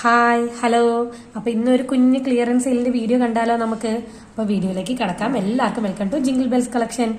Hi hello. അപ്പോൾ ഇന്നൊരു കുഞ്ഞ് ക്ലിയറൻസ് സെയിലിന്റെ വീഡിയോ കണ്ടാലോ നമുക്ക്? അപ്പോൾ വീഡിയോയിലേക്ക് കടക്കാം. എല്ലാവർക്കും welcome to jingle bells collection.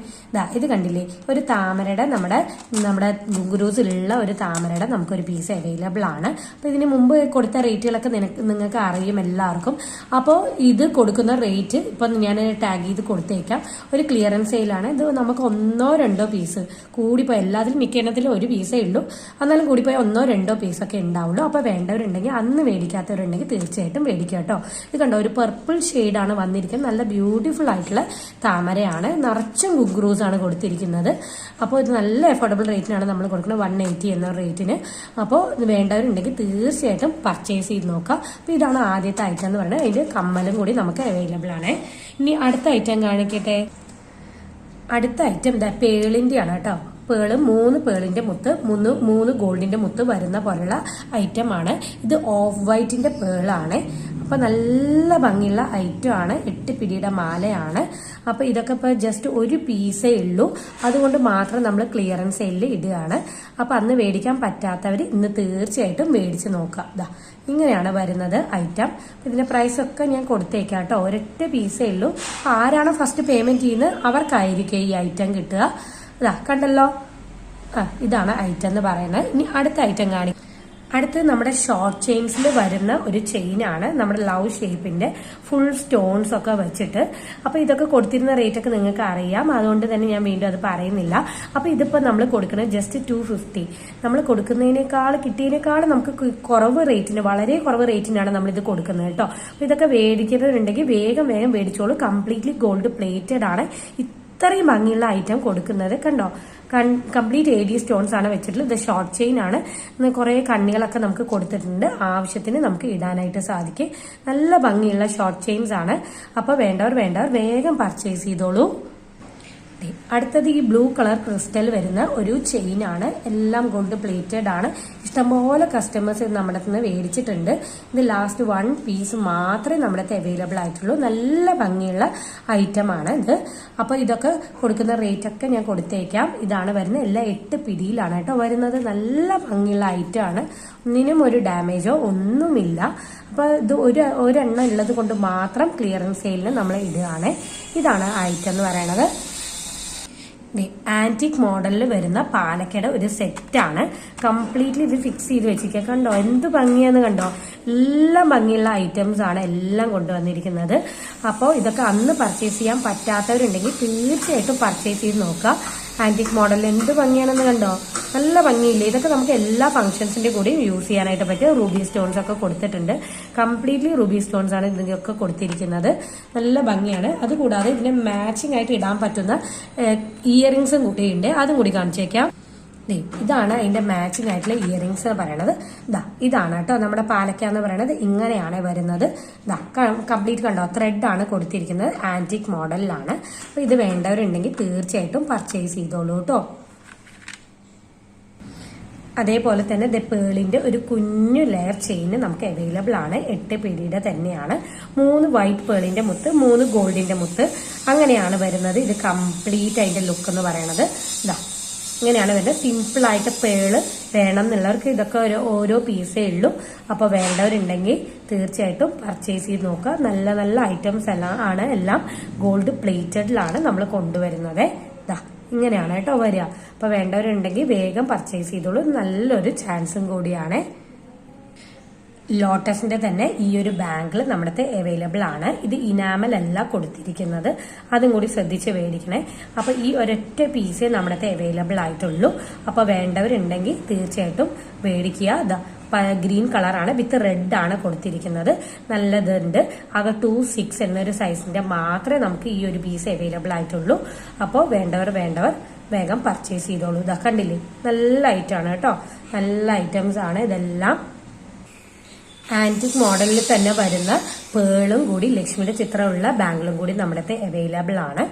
ഇത് കണ്ടില്ലേ, ഒരു താമരയുടെ നമ്മുടെ ഗുരുസിലുള്ള ഒരു താമരയുടെ നമുക്കൊരു പീസ് അവൈലബിൾ ആണ്. അപ്പോൾ ഇതിന് മുമ്പ് കൊടുത്ത റേറ്റുകളൊക്കെ നിങ്ങൾക്ക് അറിയും എല്ലാവർക്കും. അപ്പോൾ ഇത് കൊടുക്കുന്ന റേറ്റ് ഇപ്പം ഞാൻ ടാഗ് ചെയ്ത് കൊടുത്തേക്കാം. ഒരു ക്ലിയറൻസ് സെയിലാണ്. ഇത് നമുക്ക് 1-2 പീസ് കൂടിപ്പോയി, എല്ലാത്തിലും മിക്ക എണ്ണത്തിലും ഒരു പീസേ ഉള്ളൂ. എന്നാലും കൂടിപ്പോയി 1-2 പീസൊക്കെ ഉണ്ടാവുള്ളൂ. അപ്പോൾ വേണ്ടവരുണ്ടെങ്കിൽ അന്ന് മേടിക്കാത്തവരുണ്ടെങ്കിൽ തീർച്ചയായിട്ടും മേടിക്കുക കേട്ടോ. ഇത് കണ്ടോ, ഒരു പർപ്പിൾ ഷെയ്ഡാണ് വന്നിരിക്കുന്നത്. നല്ല ബ്യൂട്ടിഫുൾ ആയിട്ടുള്ള താമരയാണ്. നിറച്ചും ഗുഗ്രൂസ് ആണ് കൊടുത്തിരിക്കുന്നത്. അപ്പോൾ ഇത് നല്ല അഫോർഡബിൾ റേറ്റിനാണ് നമ്മൾ കൊടുക്കുന്നത്, 180 എന്ന റേറ്റിന്. അപ്പോൾ ഇത് വേണ്ടവരുണ്ടെങ്കിൽ തീർച്ചയായിട്ടും പർച്ചേസ് ചെയ്ത് നോക്കാം. അപ്പോൾ ഇതാണ് ആദ്യത്തെ ഐറ്റം എന്ന് പറയുന്നത്. അതിന്റെ കമ്മലും കൂടി നമുക്ക് അവൈലബിൾ ആണ്. ഇനി അടുത്ത ഐറ്റം കാണിക്കട്ടെ. അടുത്ത ഐറ്റം ഇതാ പേളിന്റെ ആണ് കേട്ടോ. പേള് 3 പേളിന്റെ മുത്ത്, 3 ഗോൾഡിന്റെ മുത്ത് വരുന്ന പോലുള്ള ഐറ്റം ആണ്. ഇത് ഓഫ് വൈറ്റിന്റെ പേളാണ്. അപ്പൊ നല്ല ഭംഗിയുള്ള ഐറ്റം ആണ്. 8 പിടിയുടെ മാലയാണ്. അപ്പൊ ഇതൊക്കെ ഇപ്പൊ ജസ്റ്റ് ഒരു പീസേ ഉള്ളൂ. അതുകൊണ്ട് മാത്രം നമ്മൾ ക്ലിയറൻസ് സെയിലിൽ ഇടുകയാണ്. അപ്പൊ അന്ന് മേടിക്കാൻ പറ്റാത്തവർ ഇന്ന് തീർച്ചയായിട്ടും മേടിച്ച് നോക്കാം. ഇതാ ഇങ്ങനെയാണ് വരുന്നത് ഐറ്റം. ഇതിന്റെ പ്രൈസ് ഒക്കെ ഞാൻ കൊടുത്തേക്കാം കേട്ടോ. ഒരൊറ്റ പീസേ ഉള്ളൂ. ആരാണ് ഫസ്റ്റ് പേയ്മെന്റ് ചെയ്യുന്നത് അവർക്കായിരിക്കും ഈ ഐറ്റം കിട്ടുക. ഇതാ കണ്ടല്ലോ, ഇതാണ് ഐറ്റം എന്ന് പറയുന്നത്. ഇനി അടുത്ത ഐറ്റം കാണിക്കും. അടുത്ത് നമ്മുടെ ഷോർട്ട് ചെയിൻസിൽ വരുന്ന ഒരു ചെയിനാണ്. നമ്മുടെ ലവ് ഷേപ്പിന്റെ ഫുൾ സ്റ്റോൺസ് ഒക്കെ വെച്ചിട്ട്. അപ്പൊ ഇതൊക്കെ കൊടുത്തിരുന്ന റേറ്റ് ഒക്കെ നിങ്ങൾക്ക് അറിയാം, അതുകൊണ്ട് തന്നെ ഞാൻ വീണ്ടും അത് പറയുന്നില്ല. അപ്പൊ ഇതിപ്പോ നമ്മൾ കൊടുക്കുന്നത് ജസ്റ്റ് 250. നമ്മൾ കിട്ടിയതിനേക്കാൾ നമുക്ക് കുറവ് റേറ്റിന്, വളരെ കുറവ് റേറ്റിനാണ് നമ്മൾ ഇത് കൊടുക്കുന്നത് കേട്ടോ. അപ്പൊ ഇതൊക്കെ മേടിക്കുന്നവരുണ്ടെങ്കിൽ വേഗം മേടിച്ചോളൂ. കംപ്ലീറ്റ്ലി ഗോൾഡ് പ്ലേറ്റഡ് ആണ്. ഇത്രയും ഭംഗിയുള്ള ഐറ്റം കൊടുക്കുന്നത് കണ്ടോ. കംപ്ലീറ്റ് AD സ്റ്റോൺസ് ആണ് വെച്ചിട്ടുള്ളത്. ഇത് ഷോർട്ട് ചെയിൻ ആണ്. കുറെ കണ്ണികളൊക്കെ നമുക്ക് കൊടുത്തിട്ടുണ്ട്. ആവശ്യത്തിന് നമുക്ക് ഇടാനായിട്ട് സാധിക്കും. നല്ല ഭംഗിയുള്ള ഷോർട്ട് ചെയിൻസ് ആണ്. അപ്പൊ വേണ്ടവർ വേഗം പർച്ചേസ് ചെയ്തോളൂ. അടുത്തത് ഈ ബ്ലൂ കളർ ക്രിസ്റ്റൽ വരുന്ന ഒരു ചെയിൻ ആണ്. എല്ലാം ഗോൾഡ് പ്ലേറ്റഡ് ആണ്. ഇഷ്ടംപോലെ കസ്റ്റമേഴ്സ് നമ്മുടെ നിന്ന് മേടിച്ചിട്ടുണ്ട്. ഇത് ലാസ്റ്റ് 1 പീസ് മാത്രമേ നമ്മുടെ അവൈലബിൾ ആയിട്ടുള്ളൂ. നല്ല ഭംഗിയുള്ള ഐറ്റം ആണ് ഇത്. അപ്പൊ ഇതൊക്കെ കൊടുക്കുന്ന റേറ്റ് ഒക്കെ ഞാൻ കൊടുത്തേക്കാം. ഇതാണ് വരുന്നത്. എല്ലാം 8 പിടിയിലാണ് കേട്ടോ വരുന്നത്. നല്ല ഭംഗിയുള്ള ഐറ്റം ആണ്. ഒന്നിനും ഒരു ഡാമേജോ ഒന്നുമില്ല. അപ്പൊ ഇത് ഒരെണ്ണം ഉള്ളത് കൊണ്ട് മാത്രം ക്ലിയറൻസ് സെയിലിന് നമ്മൾ ഇടുകയാണ്. ഇതാണ് ഐറ്റം എന്ന് പറയുന്നത്. ആന്റിക് മോഡലിൽ വരുന്ന പാലക്കയുടെ ഒരു സെറ്റാണ്. കംപ്ലീറ്റ്ലി ഇത് ഫിക്സ് ചെയ്ത് വെച്ചിരിക്കുക. കണ്ടോ എന്ത് ഭംഗിയാന്ന് കണ്ടോ. എല്ലാം ഭംഗിയുള്ള ഐറ്റംസ് ആണ് എല്ലാം കൊണ്ടുവന്നിരിക്കുന്നത്. അപ്പോൾ ഇതൊക്കെ അന്ന് പർച്ചേസ് ചെയ്യാൻ പറ്റാത്തവരുണ്ടെങ്കിൽ തീർച്ചയായിട്ടും പർച്ചേസ് ചെയ്ത് നോക്കുക. ആന്റിക് മോഡലിൽ എന്ത് ഭംഗിയാണെന്ന് കണ്ടോ. നല്ല ഭംഗിയില്ലേ. ഇതൊക്കെ നമുക്ക് എല്ലാ ഫംഗ്ഷൻസിന്റെ കൂടെയും യൂസ് ചെയ്യാനായിട്ട് പറ്റും. റൂബി സ്റ്റോൺസ് ഒക്കെ കൊടുത്തിട്ടുണ്ട്. കംപ്ലീറ്റ്ലി റൂബി സ്റ്റോൺസ് ആണ് ഇതിനൊക്കെ കൊടുത്തിരിക്കുന്നത്. നല്ല ഭംഗിയാണ്. അതുകൂടാതെ ഇതിന് മാച്ചിങ് ആയിട്ട് ഇടാൻ പറ്റുന്ന ഇയറിംഗ്സും കൂടിയുണ്ട്. അതും കൂടി കാണിച്ചേക്കാം. ഇതാണ് അതിന്റെ മാച്ചിങ് ആയിട്ടുള്ള ഇയറിംഗ്സ് എന്ന് പറയുന്നത്. ഇതാണ് കേട്ടോ നമ്മുടെ പാലക്ക എന്ന് പറയുന്നത്. ഇങ്ങനെയാണ് വരുന്നത്. കംപ്ലീറ്റ് കണ്ടോ, ത്രെഡ് ആണ് കൊടുത്തിരിക്കുന്നത്. ആന്റിക് മോഡലിലാണ്. അപ്പൊ ഇത് വേണ്ടവരുണ്ടെങ്കിൽ തീർച്ചയായിട്ടും പർച്ചേസ് ചെയ്തോളൂ കേട്ടോ. അതേപോലെ തന്നെ പേളിന്റെ ഒരു കുഞ്ഞു ലെയർ ചെയിൻ നമുക്ക് അവൈലബിൾ ആണ്. 8 പിടിയുടെ തന്നെയാണ്. 3 വൈറ്റ് പേളിന്റെ മുത്ത്, 3 ഗോൾഡിന്റെ മുത്ത്, അങ്ങനെയാണ് വരുന്നത്. ഇത് കംപ്ലീറ്റ് അതിന്റെ ലുക്ക് എന്ന് പറയുന്നത്. ഇങ്ങനെയാണ് വരുന്നത്. സിമ്പിൾ ആയിട്ട് പേള് വേണം എന്നുള്ളവർക്ക് ഇതൊക്കെ ഓരോ പീസേ ഉള്ളൂ. അപ്പൊ വേണ്ടവരുണ്ടെങ്കിൽ തീർച്ചയായിട്ടും പർച്ചേസ് ചെയ്ത് നോക്കുക. നല്ല നല്ല ഐറ്റംസ് എല്ലാം ആണ്. എല്ലാം ഗോൾഡ് പ്ലേറ്റഡിലാണ് നമ്മൾ കൊണ്ടുവരുന്നത്. ഇങ്ങനെയാണ് കേട്ടോ വരിക. അപ്പൊ വേണ്ടവരുണ്ടെങ്കിൽ വേഗം പർച്ചേസ് ചെയ്തോളൂ. നല്ലൊരു ചാൻസും കൂടിയാണ്. ലോട്ടസിന്റെ തന്നെ ഈ ഒരു ബാങ്കിൾ നമ്മുടെ അവൈലബിൾ ആണ്. ഇത് ഇനാമൽ അല്ല കൊടുത്തിരിക്കുന്നത്, അതും കൂടി ശ്രദ്ധിച്ച് മേടിക്കണേ. അപ്പൊ ഈ ഒരൊറ്റ പീസേ നമ്മുടെ അവൈലബിൾ ആയിട്ടുള്ളൂ. അപ്പൊ വേണ്ടവരുണ്ടെങ്കിൽ തീർച്ചയായിട്ടും മേടിക്കുക. ഗ്രീൻ കളറാണ്, വിത്ത് റെഡ് ആണ് കൊടുത്തിരിക്കുന്നത്. നല്ലതുണ്ട്. ആകെ 26 എന്നൊരു സൈസിന്റെ മാത്രമേ നമുക്ക് ഈ ഒരു പീസ് അവൈലബിൾ ആയിട്ടുള്ളൂ. അപ്പോൾ വേണ്ടവർ വേഗം പർച്ചേസ് ചെയ്തോളൂ. കണ്ടില്ലേ, നല്ല ഐറ്റം ആണ് കേട്ടോ. നല്ല ഐറ്റംസ് ആണ് ഇതെല്ലാം. ആന്റിക് മോഡലിൽ തന്നെ വരുന്ന പേളും കൂടി ലക്ഷ്മിയുടെ ചിത്രമുള്ള ബാംഗിളും കൂടി നമ്മുടെ അവൈലബിൾ ആണ്.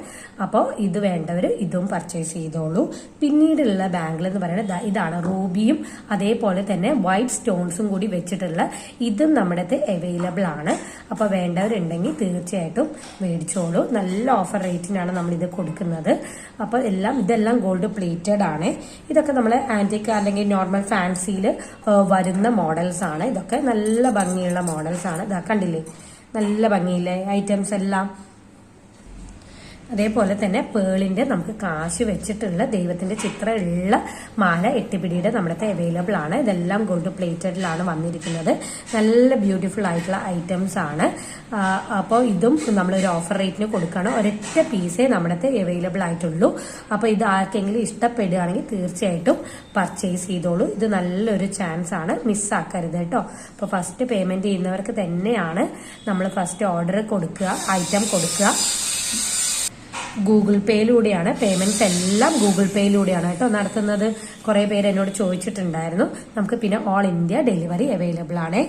അപ്പോൾ ഇത് വേണ്ടവർ ഇതും പർച്ചേസ് ചെയ്തോളൂ. പിന്നീടുള്ള ബാംഗിൾ എന്ന് പറയുന്നത് ഇതാണ്, റൂബിയും അതേപോലെ തന്നെ വൈറ്റ് സ്റ്റോൺസും കൂടി വെച്ചിട്ടുള്ള ഇതും നമ്മുടെ അവൈലബിൾ ആണ്. അപ്പോൾ വേണ്ടവരുണ്ടെങ്കിൽ തീർച്ചയായിട്ടും മേടിച്ചോളൂ. നല്ല ഓഫർ റേറ്റിനാണ് നമ്മൾ ഇത് കൊടുക്കുന്നത്. അപ്പോൾ ഇതെല്ലാം ഗോൾഡ് പ്ലേറ്റഡ് ആണ്. ഇതൊക്കെ നമ്മൾ ആന്റിക് അല്ലെങ്കിൽ നോർമൽ ഫാൻസിയിൽ വരുന്ന മോഡൽസ് ആണ്. ഇതൊക്കെ നല്ല ഭംഗിയുള്ള മോഡൽസ് ആണ്. ഇതാ കണ്ടില്ലേ, നല്ല ഭംഗിയില്ലേ ഐറ്റംസ് എല്ലാം. അതേപോലെ തന്നെ പേളിന്റെ നമുക്ക് കാശ് വെച്ചിട്ടുള്ള ദൈവത്തിന്റെ ചിത്രമുള്ള മാല 8 പിടിയുടെ നമ്മുടെ അവൈലബിൾ ആണ്. ഇതെല്ലാം ഗോൾഡ് പ്ലേറ്റഡിലാണ് വന്നിരിക്കുന്നത്. നല്ല ബ്യൂട്ടിഫുൾ ആയിട്ടുള്ള ഐറ്റംസ് ആണ്. അപ്പോൾ ഇതും നമ്മളൊരു ഓഫർ റേറ്റിന് കൊടുക്കുകയാണ്. ഒരൊറ്റ പീസേ നമ്മുടെ അവൈലബിൾ ആയിട്ടുള്ളൂ. അപ്പോൾ ഇത് ആർക്കെങ്കിലും ഇഷ്ടപ്പെടുകയാണെങ്കിൽ തീർച്ചയായിട്ടും പർച്ചേസ് ചെയ്തോളൂ. ഇത് നല്ലൊരു ചാൻസ് ആണ്, മിസ്സാക്കരുത് കേട്ടോ. അപ്പോൾ ഫസ്റ്റ് പേയ്മെന്റ് ചെയ്യുന്നവർക്ക് തന്നെയാണ് നമ്മൾ ഫസ്റ്റ് ഓർഡർ കൊടുക്കുക, ഐറ്റം കൊടുക്കുക. ഗൂഗിൾ പേയിലൂടെയാണ് പേയ്മെന്റ്സ് എല്ലാം ഗൂഗിൾ പേയിലൂടെയാണ് കേട്ടോ നടത്തുന്നത്. കുറെ പേര് എന്നോട് ചോദിച്ചിട്ടുണ്ടായിരുന്നു. നമുക്ക് പിന്നെ ഓൾ ഇന്ത്യ ഡെലിവറി അവൈലബിൾ ആണ്.